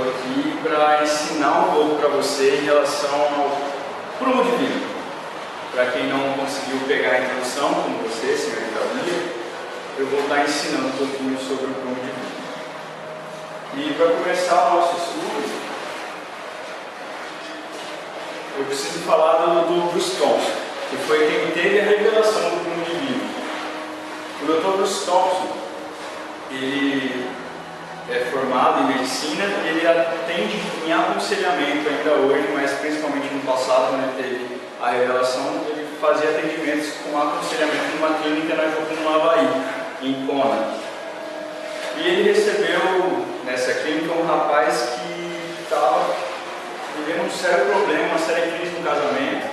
estou aqui para ensinar um pouco para você em relação ao prumo divino. Para quem não conseguiu pegar a introdução, como você, senhorita Bíblia, eu vou estar ensinando um pouquinho sobre o prumo divino. E para começar o nosso estudo, eu preciso falar do Bruce Thompson, que foi quem teve a revelação do prumo divino. O Dr. Bruce Thompson, ele é formado em medicina e ele atende em aconselhamento ainda hoje, mas principalmente no passado, quando ele teve a revelação, ele fazia atendimentos com aconselhamento numa clínica na Jocum, no Havaí, em Kona. E ele recebeu nessa clínica um rapaz que estava vivendo um sério problema, uma séria crise no casamento,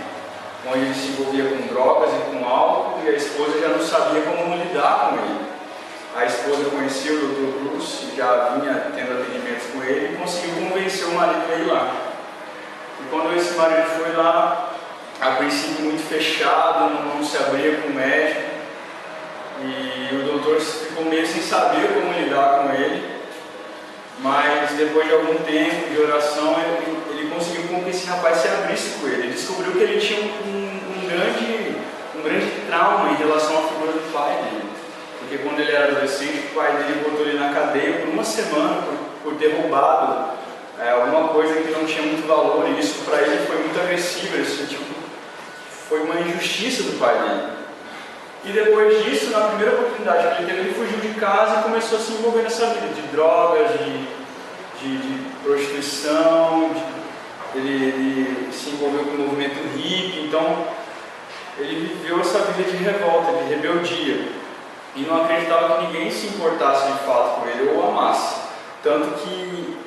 onde ele se envolvia com drogas e com álcool, e a esposa já não sabia como lidar com ele. A esposa conhecia o Dr. Bruce, já vinha tendo atendimentos com ele e conseguiu convencer o marido a ir lá. E quando esse marido foi lá, a princípio muito fechado, não se abria com o médico, e o doutor ficou meio sem saber como lidar com ele, mas depois de algum tempo de oração, ele conseguiu com que esse rapaz se abrisse com ele. Ele descobriu que ele tinha um grande trauma em relação à figura do pai dele. Porque quando ele era adolescente, o pai dele botou ele na cadeia por uma semana por ter roubado alguma coisa que não tinha muito valor, e isso para ele foi muito agressivo, ele sentiu que foi uma injustiça do pai dele. E depois disso, na primeira oportunidade que ele teve, ele fugiu de casa e começou a se envolver nessa vida de drogas, de prostituição, ele se envolveu com o movimento hippie, então ele viveu essa vida de revolta, de rebeldia. E não acreditava que ninguém se importasse de fato com ele ou amasse. Tanto que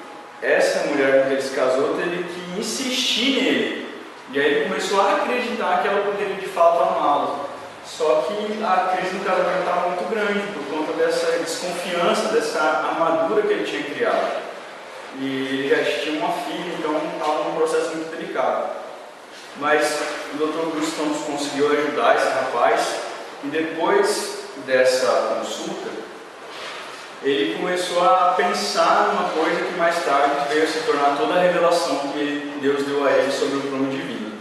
essa mulher com que ele se casou teve que insistir nele. E aí ele começou a acreditar que ela poderia de fato amá-lo. Só que a crise no casamento estava muito grande por conta dessa desconfiança, dessa armadura que ele tinha criado. E ele já tinha uma filha, então estava num processo muito delicado. Mas o Dr. Bruce Thompson conseguiu ajudar esse rapaz, e depois dessa consulta, ele começou a pensar numa coisa que mais tarde veio a se tornar toda a revelação que Deus deu a ele sobre o prumo divino.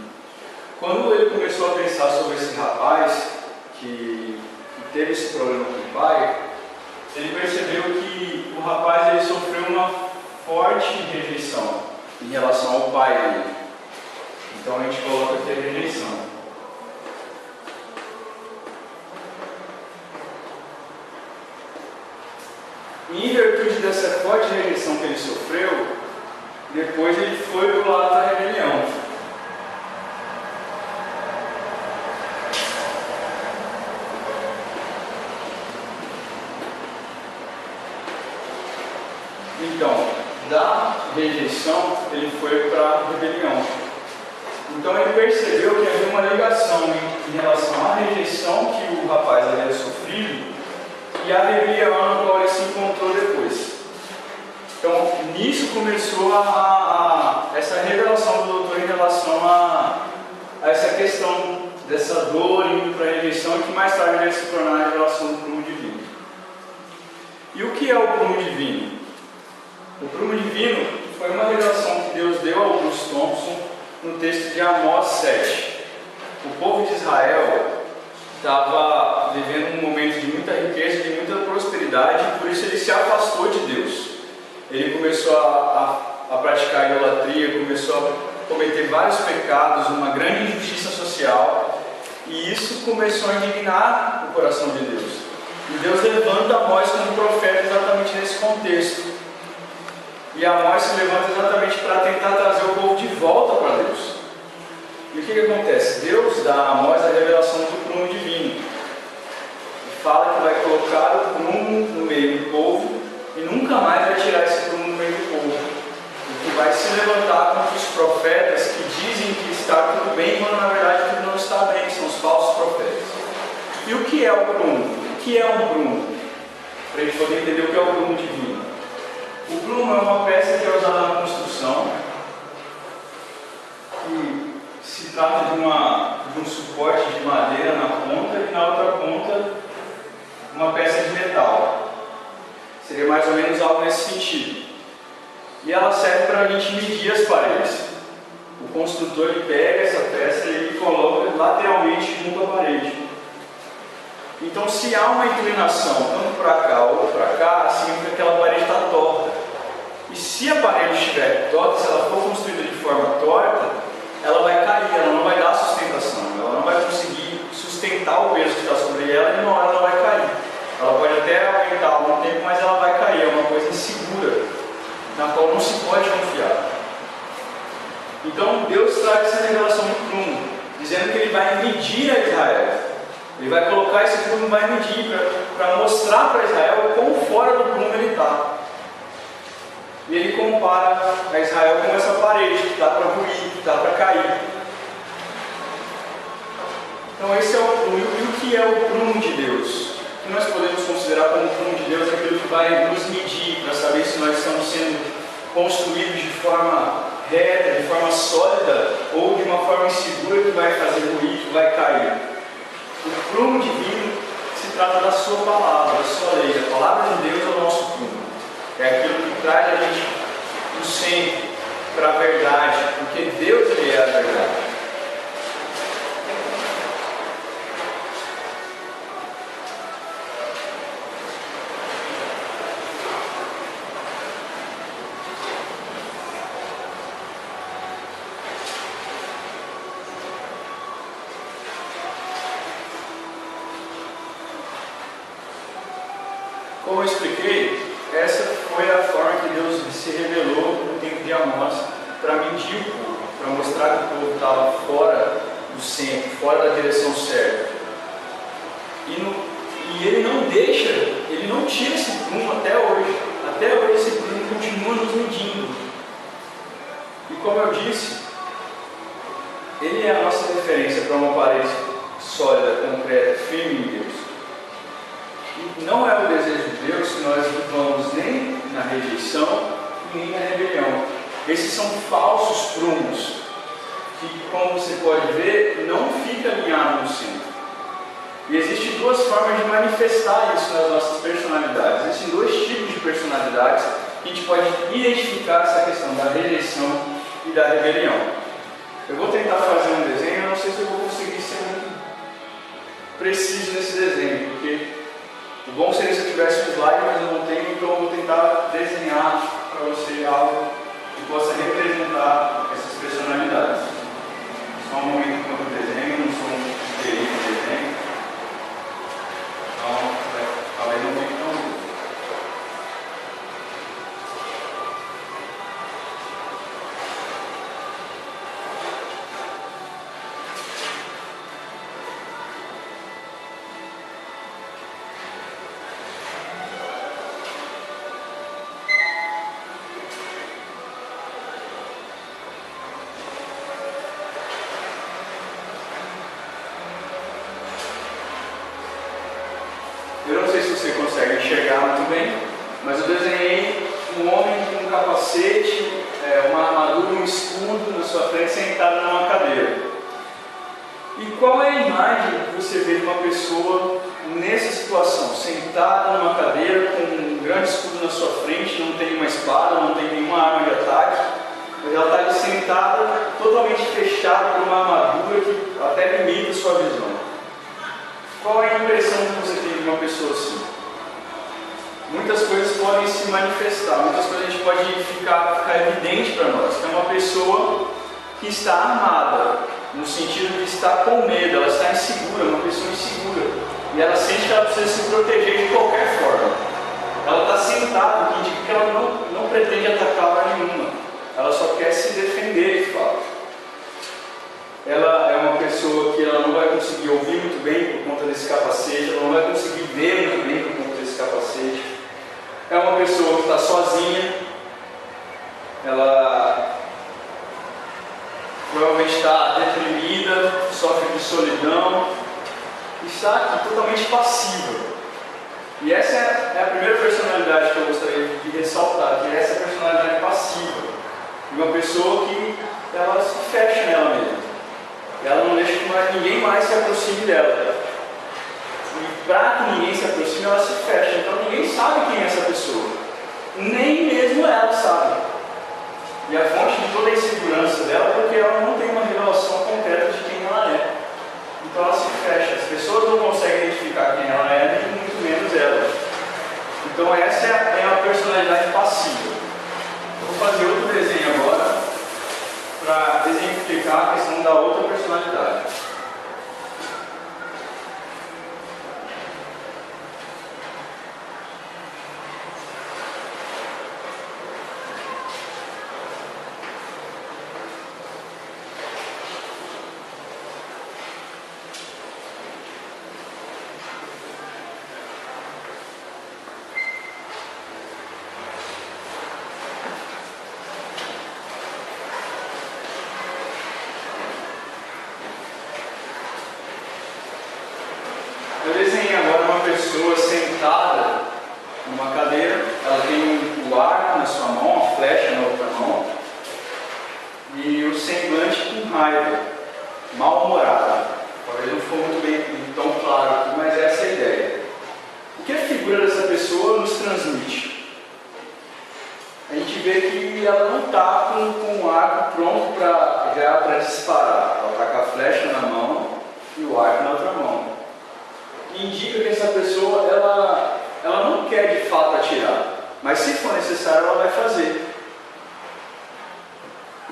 Quando ele começou a pensar sobre esse rapaz que teve esse problema com o pai, ele percebeu que o rapaz ele sofreu uma forte rejeição em relação ao pai dele. Então a gente coloca aqui a rejeição. E em virtude dessa forte rejeição que ele sofreu, depois ele foi para o lado da rebelião. Então, da rejeição, ele foi para a rebelião. Então ele percebeu que havia uma ligação em relação à rejeição que o rapaz havia sofrido e a rebelião na qual ele se encontrou depois. Então, nisso começou essa revelação do doutor em relação a essa questão dessa dor indo para a rejeição, que mais tarde vai se tornar a revelação do prumo divino. E o que é o prumo divino? O prumo divino foi uma revelação que Deus deu ao Bruce Thompson no texto de Amós 7. O povo de Israel estava vivendo um momento de muita riqueza, de muita prosperidade, e por isso ele se afastou de Deus. Ele começou a praticar idolatria, começou a cometer vários pecados, uma grande injustiça social, e isso começou a indignar o coração de Deus. E Deus levanta Amós como profeta exatamente nesse contexto. E Amós se levanta exatamente para tentar trazer o povo de volta para Deus. E o que acontece? Deus dá a Amós a revelação do prumo divino. E fala que vai colocar o prumo no meio do povo e nunca mais vai tirar esse prumo no meio do povo. E que vai se levantar contra os profetas que dizem que está tudo bem, quando na verdade tudo não está bem, são os falsos profetas. E o que é o prumo? O que é um prumo? Para a gente poder entender o que é o prumo divino. O prumo é uma peça que é usada na construção, que se trata de um suporte de madeira na ponta e na outra ponta uma peça de metal. Seria mais ou menos algo nesse sentido. e ela serve para a gente medir as paredes. O construtor ele pega essa peça e ele coloca lateralmente junto à parede. Então, se há uma inclinação tanto para cá ou para cá, significa que aquela parede está torta. E se a parede estiver torta, se ela for construída de forma torta, ela vai cair, ela não vai dar sustentação, ela não vai conseguir sustentar o peso que está sobre ela e uma hora ela vai cair. Ela pode até aumentar algum tempo, mas ela vai cair, é uma coisa insegura, na qual não se pode confiar. Então Deus traz essa revelação do prumo, dizendo que Ele vai medir a Israel. Ele vai colocar esse prumo e vai medir para mostrar para Israel quão fora do prumo ele está. E ele compara a Israel com essa parede que está para ruir, que está para cair. Então esse é o prumo. E o que é o prumo de Deus? O que nós podemos considerar como o prumo de Deus é aquilo que vai nos medir para saber se nós estamos sendo construídos de forma reta, de forma sólida, ou de uma forma insegura que vai fazer ruir, que vai cair. O prumo divino se trata da sua palavra, da sua lei. A palavra de Deus é o nosso prumo. É aquilo que traz a gente do centro para a verdade, porque Deus ele é a verdade. Como eu expliquei, essa foi a forma que Deus se revelou no tempo de Amós para medir o povo, para mostrar que o povo estava fora do centro, fora da direção certa. E Ele não deixa, Ele não tira esse prumo até hoje. Até hoje esse prumo continua nos medindo. E como eu disse, Ele é a nossa referência para uma parede sólida, concreta, firme em Deus. E não é o desejo de Deus que nós vivamos nem na rejeição e nem na rebelião. Esses são falsos prumos, que, como você pode ver, não fica alinhado no centro. E existem duas formas de manifestar isso nas nossas personalidades. Existem dois tipos de personalidades que a gente pode identificar essa questão da rejeição e da rebelião. Eu vou tentar fazer um desenho, eu não sei se eu vou conseguir ser muito preciso nesse desenho, porque o bom seria se eu tivesse um slide, mas eu não tenho, então eu vou tentar desenhar para você algo que possa representar essas personalidades. Só um momento enquanto eu desenho, não sou um perito de desenho, então talvez não fique tão bom. Eu não sei se você consegue enxergar muito bem, mas eu desenhei um homem com um capacete, uma armadura, um escudo na sua frente, sentado numa cadeira. E qual é a imagem que você vê de uma pessoa nessa situação? Sentada numa cadeira, com um grande escudo na sua frente, não tem uma espada, não tem nenhuma arma de ataque, mas ela está ali sentada, totalmente fechada por uma armadura que até limita a sua visão. Qual é a impressão que você tem de uma pessoa assim? Muitas coisas podem se manifestar, muitas coisas a gente pode ficar evidente para nós. É uma pessoa que está armada, no sentido de estar com medo, ela está insegura, uma pessoa insegura. E ela sente que ela precisa se proteger de qualquer forma. Ela está sentada, o que indica que ela não pretende atacar hora nenhuma. Ela só quer se defender, de fato. Ela é uma pessoa que ela não vai conseguir ouvir muito bem por conta desse capacete, ela não vai conseguir ver muito bem por conta desse capacete. É uma pessoa que está sozinha, ela provavelmente está deprimida, sofre de solidão, e está aqui totalmente passiva. E essa é a primeira personalidade que eu gostaria de ressaltar, que é essa personalidade passiva. De uma pessoa que ela se fecha nela mesma. Ela não deixa que ninguém mais se aproxime dela. E para que ninguém se aproxime, ela se fecha. Então ninguém sabe quem é essa pessoa. Nem mesmo ela sabe. E a fonte de toda a insegurança dela é porque ela não tem uma revelação concreta de quem ela é. Então ela se fecha. As pessoas não conseguem identificar quem ela é, nem muito menos ela. Então essa é a personalidade passiva. Eu vou fazer outro desenho agora para exemplificar a questão da outra personalidade. Eu desenhei agora uma pessoa sentada numa cadeira, ela tem o arco na sua mão, a flecha na outra mão, e o semblante com raiva, mal-humorado. Talvez não ficou muito bem tão claro aqui, mas essa é a ideia. O que a figura dessa pessoa nos transmite? A gente vê que ela não está com o arco pronto para disparar. Ela está com a flecha na mão e o arco na outra mão. Indica que essa pessoa ela não quer de fato atirar, mas se for necessário ela vai fazer.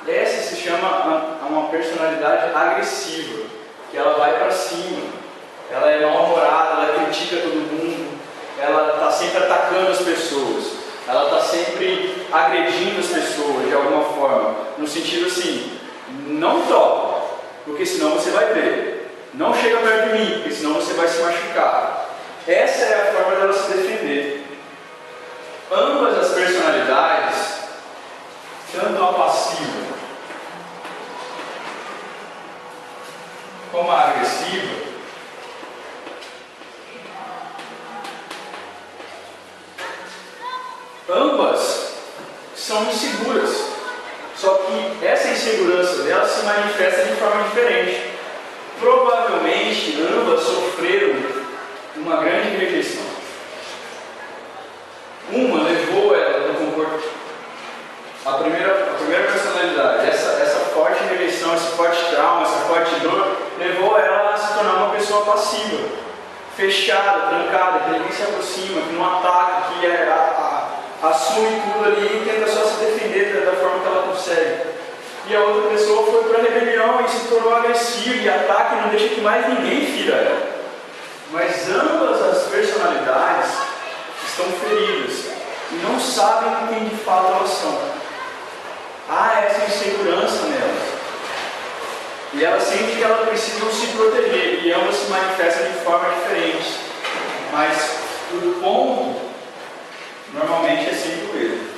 Essa se chama uma personalidade agressiva, que ela vai para cima, ela é mal-humorada, ela critica todo mundo, ela está sempre atacando as pessoas, ela está sempre agredindo as pessoas de alguma forma, no sentido assim, não toca, porque senão você vai ver. Não chega perto de mim, porque senão você vai se machucar. Essa é a forma dela se defender. Ambas as personalidades, tanto a passiva como a agressiva, ambas são inseguras. Só que essa insegurança dela se manifesta de forma diferente. Provavelmente ambas sofreram uma grande rejeição. Uma levou ela no comportamento. A primeira personalidade, essa forte rejeição, esse forte trauma, essa forte dor, levou ela a se tornar uma pessoa passiva, fechada, trancada, que ninguém se aproxima, que não ataca, que assume tudo ali e tenta só se defender da forma que ela consegue. E a outra pessoa foi para a rebelião e se tornou agressiva e ataca e não deixa que mais ninguém fira ela. Mas ambas as personalidades estão feridas e não sabem com quem de fato elas são. Há essa insegurança nelas. E elas sentem que elas precisam se proteger e ambas se manifestam de forma diferente. Mas o ponto normalmente é sempre o mesmo.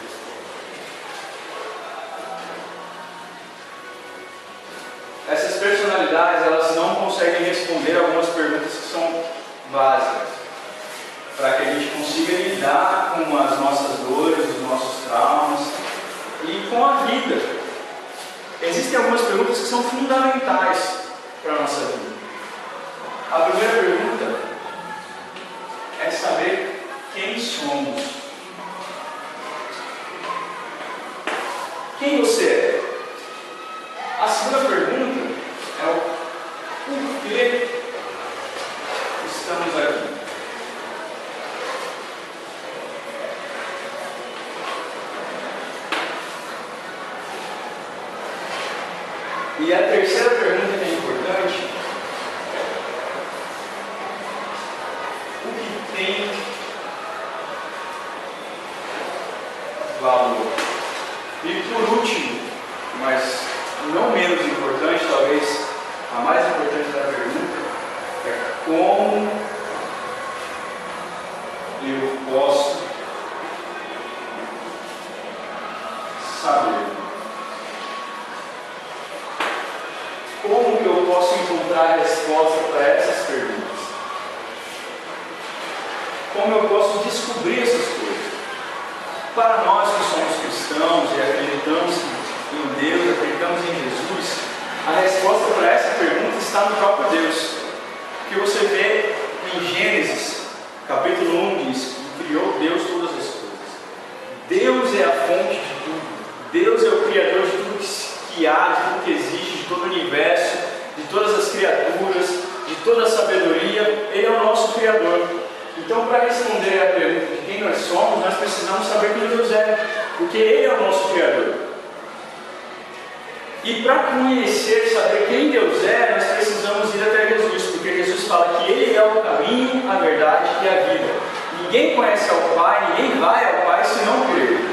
Essas personalidades, elas não conseguem responder algumas perguntas que são básicas, para que a gente consiga lidar com as nossas dores, os nossos traumas e com a vida. Existem algumas perguntas que são fundamentais para a nossa vida. A primeira pergunta é saber quem somos. Quem você é? A segunda pergunta é o porquê estamos aqui. E a terceira pergunta que é importante: o que tem valor? E por último, mas não menos importante, talvez a mais importante da pergunta, é como eu posso saber. Como que eu posso encontrar a resposta para essas perguntas? Como eu posso descobrir essas coisas? Para nós que somos cristãos e acreditamos em Deus, acreditamos em Jesus, a resposta para essa pergunta está no próprio Deus. Que você vê em Gênesis, capítulo 1, diz que criou Deus todas as coisas. Deus é a fonte de tudo. Deus é o Criador Criador. Então, para responder a pergunta de quem nós somos, nós precisamos saber quem Deus é, porque Ele é o nosso Criador. E para conhecer, saber quem Deus é, nós precisamos ir até Jesus, porque Jesus fala que Ele é o caminho, a verdade e a vida. Ninguém conhece ao Pai, ninguém vai ao Pai senão por Ele.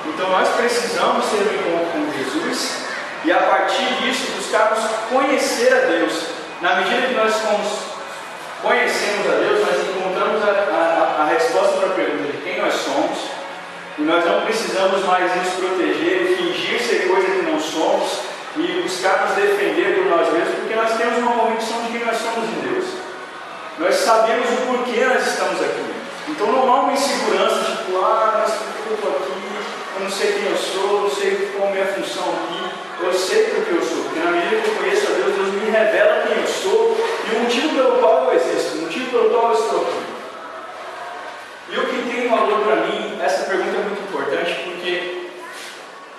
Então nós precisamos ter um encontro com Jesus e a partir disso buscarmos conhecer a Deus. Na medida que nós conhecemos a Deus, nós encontramos a resposta para a pergunta de quem nós somos e nós não precisamos mais nos proteger, fingir ser coisa que não somos e buscar nos defender por nós mesmos, porque nós temos uma convicção de quem nós somos em Deus. Nós sabemos o porquê nós estamos aqui. Então não há uma insegurança, tipo, mas por que eu estou aqui? Eu não sei quem eu sou, não sei qual é a minha função aqui. Eu sei porque eu sou, porque na medida que eu conheço a Deus, Deus me revela quem eu sou e o motivo pelo qual eu existo, o motivo pelo qual eu estou aqui. E o que tem valor para mim, essa pergunta é muito importante, porque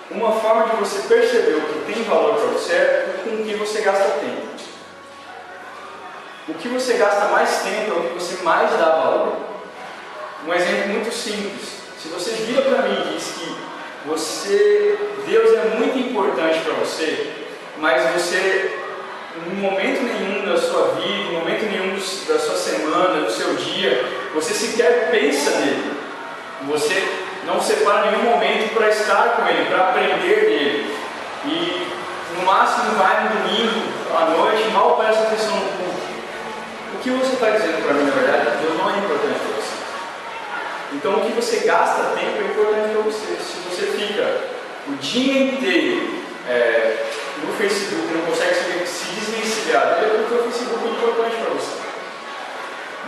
uma forma de você perceber o que tem valor para você é com o que você gasta tempo. O que você gasta mais tempo é o que você mais dá valor. Um exemplo muito simples. Se você vira para mim e diz que Deus é muito importante para você, mas você, em momento nenhum da sua vida, em momento nenhum da sua semana, do seu dia, você sequer pensa nele. Você não separa nenhum momento para estar com ele, para aprender dele. E no máximo vai no domingo, à noite, mal presta atenção no culto. O que você está dizendo para mim, na verdade, Deus não é importante para você. Então o que você gasta tempo é importante para você. Se você fica o dia inteiro no Facebook, não consegue se desvencilhar dele, é porque o Facebook é importante para você.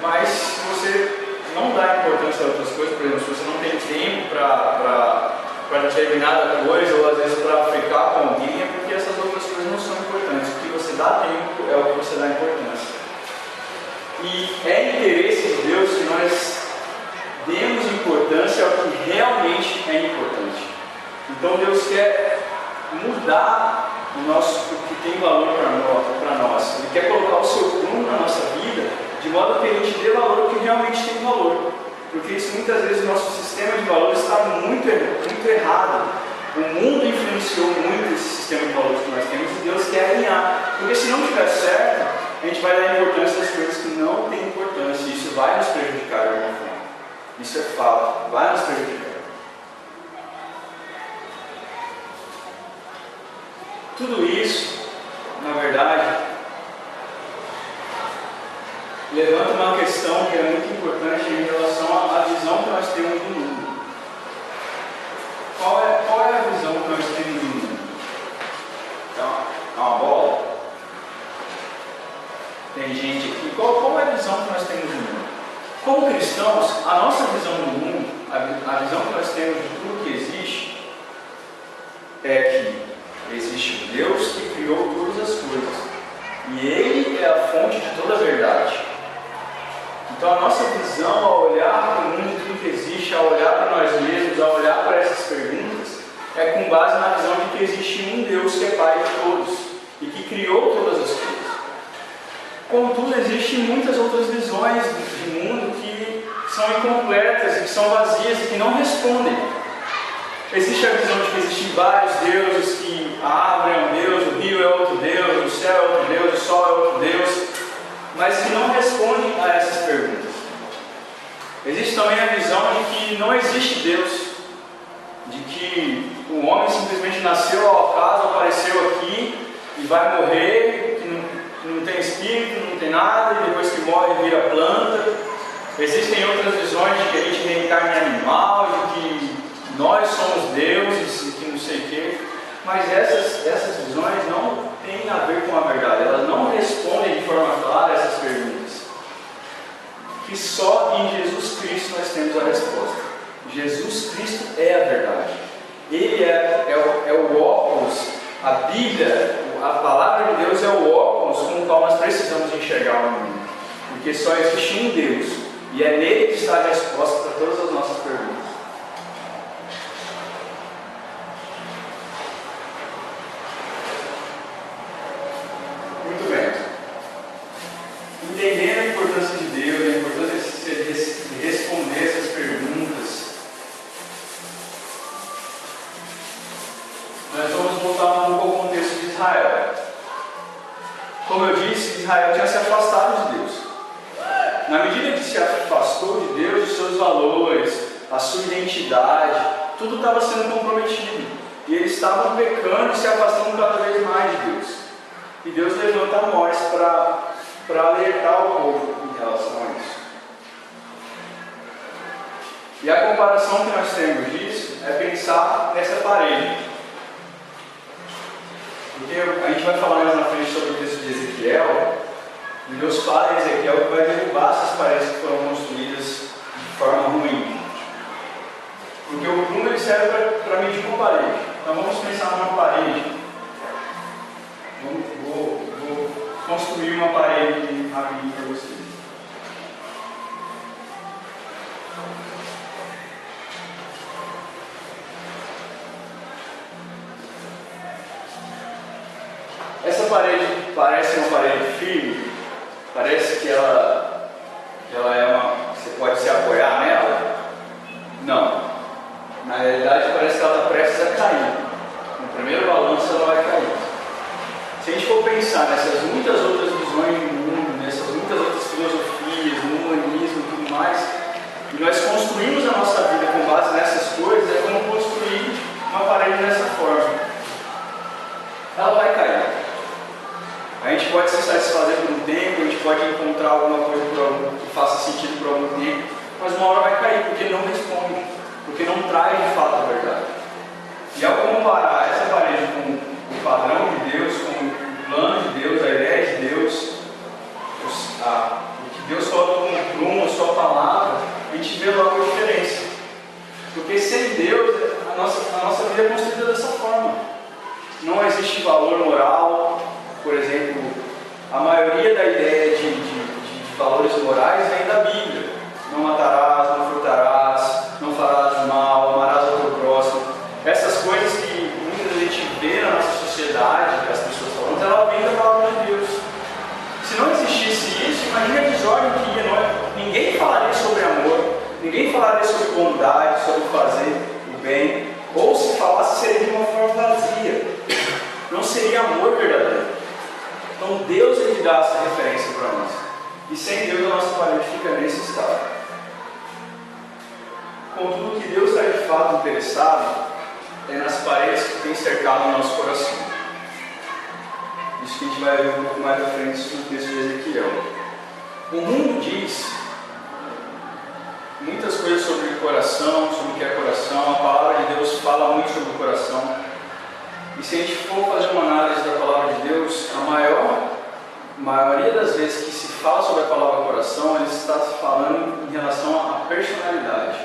Mas se você não dá importância a outras coisas, por exemplo, se você não tem tempo para determinada coisa, ou às vezes para ficar com alguém, é porque essas outras coisas não são importantes. O que você dá tempo é o que você dá importância. E é interesse de Deus que nós demos importância ao que realmente é importante. Então Deus quer mudar o que tem valor para nós. Ele quer colocar o seu prumo na nossa vida, de modo que a gente dê valor ao que realmente tem valor. Porque isso muitas vezes o nosso sistema de valores está muito errado. O mundo influenciou muito esse sistema de valores que nós temos e Deus quer alinhar. Porque se não estiver certo, a gente vai dar importância às coisas que não têm importância. E isso vai nos prejudicar de alguma forma. Isso é fato, vai nos prejudicar. Tudo isso, na verdade, levanta uma questão que é muito importante em relação à visão que nós temos do mundo. Qual é a visão que nós temos do mundo? Então, é uma bola? Tem gente aqui. Qual é a visão que nós temos do mundo? Como cristãos, a nossa visão do mundo, a visão que nós temos de tudo que existe, é que existe um Deus que criou todas as coisas. E Ele é a fonte de toda a verdade. Então a nossa visão ao olhar para o mundo, tudo que existe, ao olhar para nós mesmos, ao olhar para essas perguntas, é com base na visão de que existe um Deus que é Pai de todos e que criou todas as coisas. Contudo, existem muitas outras visões de mundo que são incompletas, que são vazias e que não respondem. Existe a visão de que existem vários deuses, que a árvore é um Deus, o rio é outro Deus, o céu é outro Deus, o sol é outro Deus, mas que não respondem a essas perguntas. Existe também a visão de que não existe Deus, de que o homem simplesmente nasceu ao acaso, apareceu aqui e vai morrer, que não tem espírito, não tem nada, e depois que morre vira planta. Existem outras visões de que a gente reencarna em animal, de que nós somos deuses e que não sei o quê, mas essas visões não têm a ver com a verdade, elas não respondem de forma clara essas perguntas. Que só em Jesus Cristo nós temos a resposta. Jesus Cristo é a verdade. Ele é o óculos, a Bíblia, a palavra de Deus é o óculos com o qual nós precisamos enxergar o mundo. Porque só existe um Deus e é nele que está a resposta para todas as nossas perguntas. Entendendo a importância de Deus, a importância de valores, a sua identidade, tudo estava sendo comprometido. E eles estavam pecando e se afastando cada vez mais de Deus. E Deus levanta Amós para alertar o povo em relação a isso. E a comparação que nós temos disso é pensar nessa parede. Porque a gente vai falar mais na frente sobre o texto de Ezequiel, e Deus fala em Ezequiel que vai derrubar essas paredes que foram construídas de forma ruim. Porque o prumo ele serve para medir uma parede. Então vamos pensar numa parede. Vou construir uma parede aqui rapidinho para vocês. Essa parede parece uma parede firme, parece que ela é você pode se apoiar nela. Não. Na realidade parece que ela está prestes a cair. No primeiro balanço ela vai cair. Se a gente for pensar nessas muitas outras visões do mundo, nessas muitas outras filosofias, no humanismo e tudo mais, e nós construímos a nossa vida com base nessas coisas, é como construir uma parede dessa forma. Ela vai cair. A gente pode se satisfazer por um tempo, a gente pode encontrar alguma coisa que faça sentido por algum tempo, mas uma hora vai cair, porque não responde, porque não traz de fato a verdade. E ao comparar essa parede com o padrão de Deus, com o plano de Deus, a ideia de Deus, o que Deus coloca como prumo, a sua palavra, a gente vê logo a diferença. Porque sem Deus, a nossa vida é construída dessa forma. Não existe valor moral. Por exemplo, a maioria da ideia de valores morais vem da Bíblia. Não matarás, não furtarás, não farás mal, amarás ao teu próximo. Essas coisas que muitas vezes a gente vê na nossa sociedade, que as pessoas falam, ela vem da palavra de Deus. Se não existisse isso, imagina a desordem que ia. Ninguém falaria sobre amor, ninguém falaria sobre bondade, sobre fazer o bem, ou se falasse seria de uma forma vazia. Não seria amor verdadeiro. Então Deus ele dá essa referência para nós. E sem Deus a nossa parede fica nesse estado. Contudo, o que Deus está de fato interessado é nas paredes que tem cercado o nosso coração. Isso que a gente vai ver um pouco mais à frente no texto de Ezequiel. O mundo diz muitas coisas sobre o coração, sobre o que é coração. A palavra de Deus fala muito sobre o coração. E se a gente for fazer uma análise da palavra de Deus, a maioria das vezes que se fala sobre a palavra coração, ele está se falando em relação à personalidade.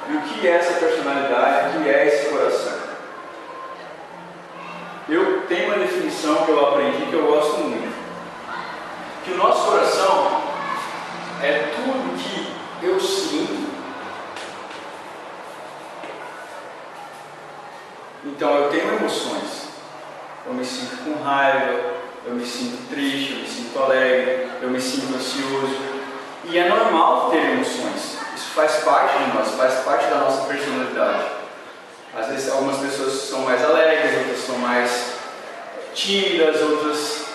E o que é essa personalidade? O que é esse coração? Eu tenho uma definição que eu aprendi que eu gosto muito. Que o nosso coração é tudo que eu sinto. Então eu tenho emoções. Eu me sinto com raiva, eu me sinto triste, eu me sinto alegre, eu me sinto ansioso. E é normal ter emoções. Isso faz parte de nós, faz parte da nossa personalidade. Às vezes algumas pessoas são mais alegres, outras são mais tímidas, outras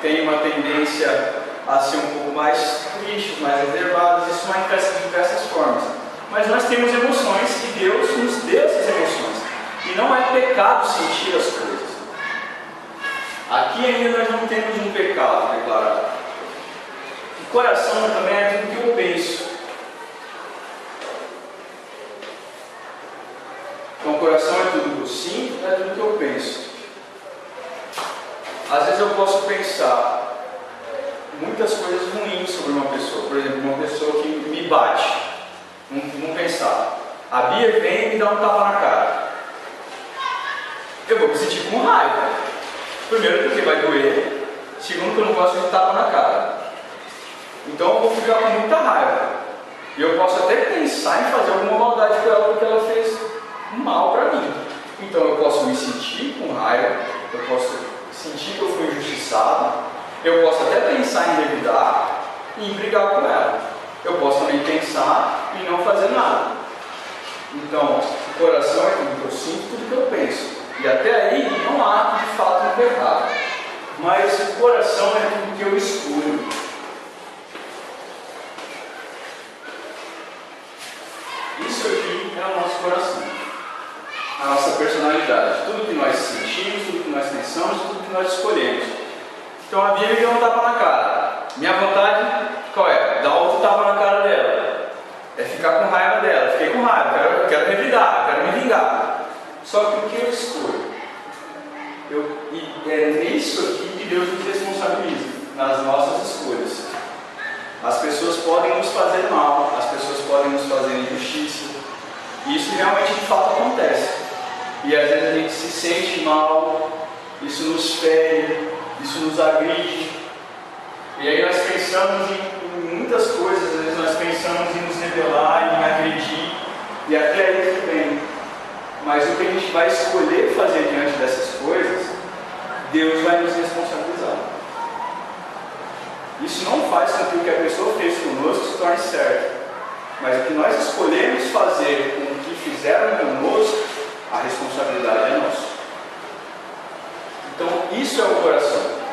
têm uma tendência a ser um pouco mais tristes, mais reservadas. Isso manifesta de diversas formas. Mas nós temos emoções e Deus nos deu essas emoções. E não é pecado sentir as coisas. Aqui ainda nós não temos um pecado declarado. O coração também é tudo que eu penso. Então o coração é tudo que eu sinto, é tudo que eu penso. Às vezes eu posso pensar muitas coisas ruins sobre uma pessoa. Por exemplo, uma pessoa que me bate. Vamos pensar. A Bia vem e me dá um tapa na cara. Eu vou me sentir com raiva. Primeiro porque vai doer. Segundo que eu não gosto de tapa na cara. Então eu vou ficar com muita raiva. E eu posso até pensar em fazer alguma maldade com ela porque ela fez mal para mim. Então eu posso me sentir com raiva. Eu posso sentir que eu fui injustiçado. Eu posso até pensar em revidar e em brigar com ela. Eu posso também pensar em não fazer nada. Então, o coração é tudo que eu sinto, tudo que eu penso. E até aí não há de fato um pecado. Mas o coração é tudo que eu escolho. coração, a nossa personalidade, tudo que nós sentimos, tudo que nós pensamos, tudo que nós escolhemos. Então a Bíblia deu um tapa na cara. Minha vontade, qual é? Dar outro tapa na cara dela. É ficar com raiva dela. Fiquei com raiva, eu quero revidar, eu quero me vingar. Só que o que eu escolho? É nisso aqui que Deus nos responsabiliza, nas nossas escolhas. As pessoas podem nos fazer mal, as pessoas podem nos fazer injustiça. E isso realmente de fato acontece. E às vezes a gente se sente mal, isso nos fere, isso nos agride. E aí nós pensamos em muitas coisas, às vezes nós pensamos em nos rebelar, em agredir, e até aí tudo bem. Mas o que a gente vai escolher fazer diante dessas coisas, Deus vai nos responsabilizar. Isso não faz com que o que a pessoa fez conosco se torne certo. Mas o que nós escolhemos fazer com o que fizeram conosco, a responsabilidade é nossa. Então, isso é o coração.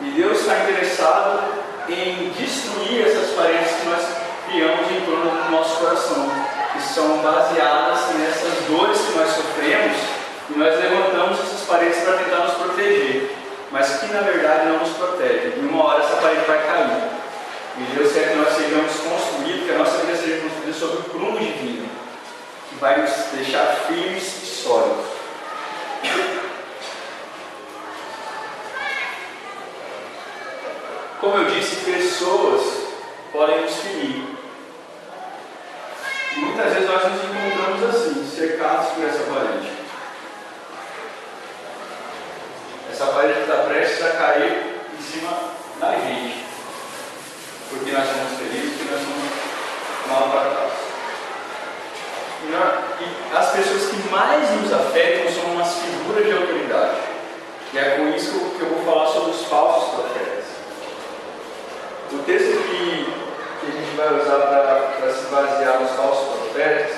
E Deus está interessado em destruir essas paredes que nós criamos em torno do nosso coração, que são baseadas nessas dores que nós sofremos, e nós levantamos essas paredes para tentar nos proteger, mas que na verdade não nos protege. E uma hora essa parede vai cair. E Deus quer que nós sejamos construídos, que a nossa vida seja construída sobre o prumo divino, que vai nos deixar firmes e sólidos. Como eu disse, pessoas podem nos ferir. E muitas vezes nós nos encontramos assim, cercados por essa parede. Essa parede está prestes a cair em cima da gente. Porque nós somos felizes, porque nós somos maltratados. E as pessoas que mais nos afetam são umas figuras de autoridade. E é com isso que eu vou falar sobre os falsos profetas. O texto que a gente vai usar para se basear nos falsos profetas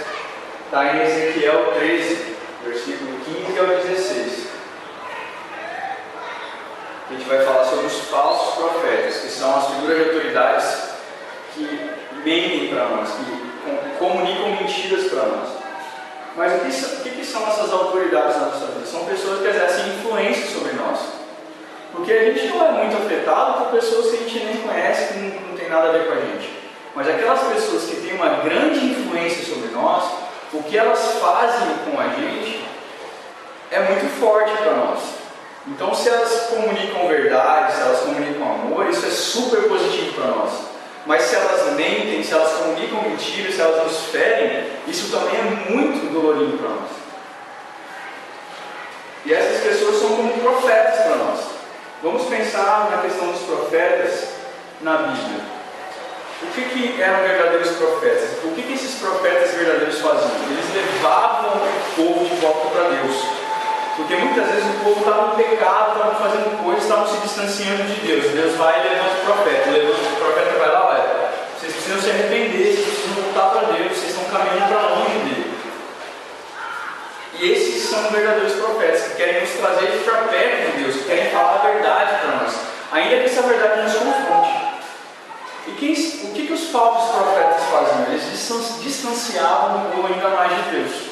está em Ezequiel 13, versículo 15 ao 16. A gente vai falar sobre os falsos profetas, que são as figuras de autoridades que mentem para nós, que comunicam mentiras para nós. Mas o que são essas autoridades na nossa vida? São pessoas que exercem influência sobre nós. Porque a gente não é muito afetado por pessoas que a gente nem conhece, que não tem nada a ver com a gente. Mas aquelas pessoas que têm uma grande influência sobre nós, o que elas fazem com a gente é muito forte para nós. Então, se elas comunicam verdade, se elas comunicam amor, isso é super positivo para nós. Mas se elas mentem, se elas comunicam mentiras, se elas nos ferem, isso também é muito dolorido para nós. E essas pessoas são como profetas para nós. Vamos pensar na questão dos profetas na Bíblia. O que eram verdadeiros profetas? O que esses profetas verdadeiros faziam? Eles levavam o povo de volta para Deus. Porque muitas vezes o povo estava no pecado, estava fazendo coisas, estavam se distanciando de Deus. Deus vai e levanta o profeta. O profeta vai lá, olha, vocês precisam se arrepender, vocês precisam voltar para Deus, vocês estão caminhando para longe dele. E esses são verdadeiros profetas, que querem nos trazer para perto de Deus, que querem falar a verdade para nós, ainda que essa verdade nos confronte. E o que os falsos profetas faziam? Eles distanciavam o povo ainda mais de Deus.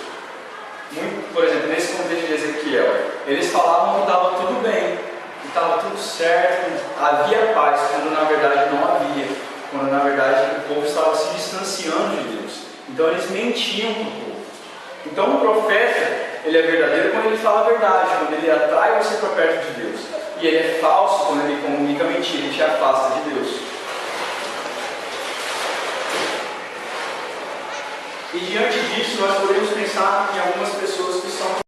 Por exemplo, nesse contexto de Ezequiel, eles falavam que estava tudo bem, que estava tudo certo, havia paz, quando na verdade não havia, quando na verdade o povo estava se distanciando de Deus. Então eles mentiam para o povo. Então o profeta, ele é verdadeiro quando ele fala a verdade, quando ele atrai você para perto de Deus. E ele é falso quando ele comunica mentira, ele te afasta de Deus. E diante disso, nós podemos pensar em algumas pessoas que são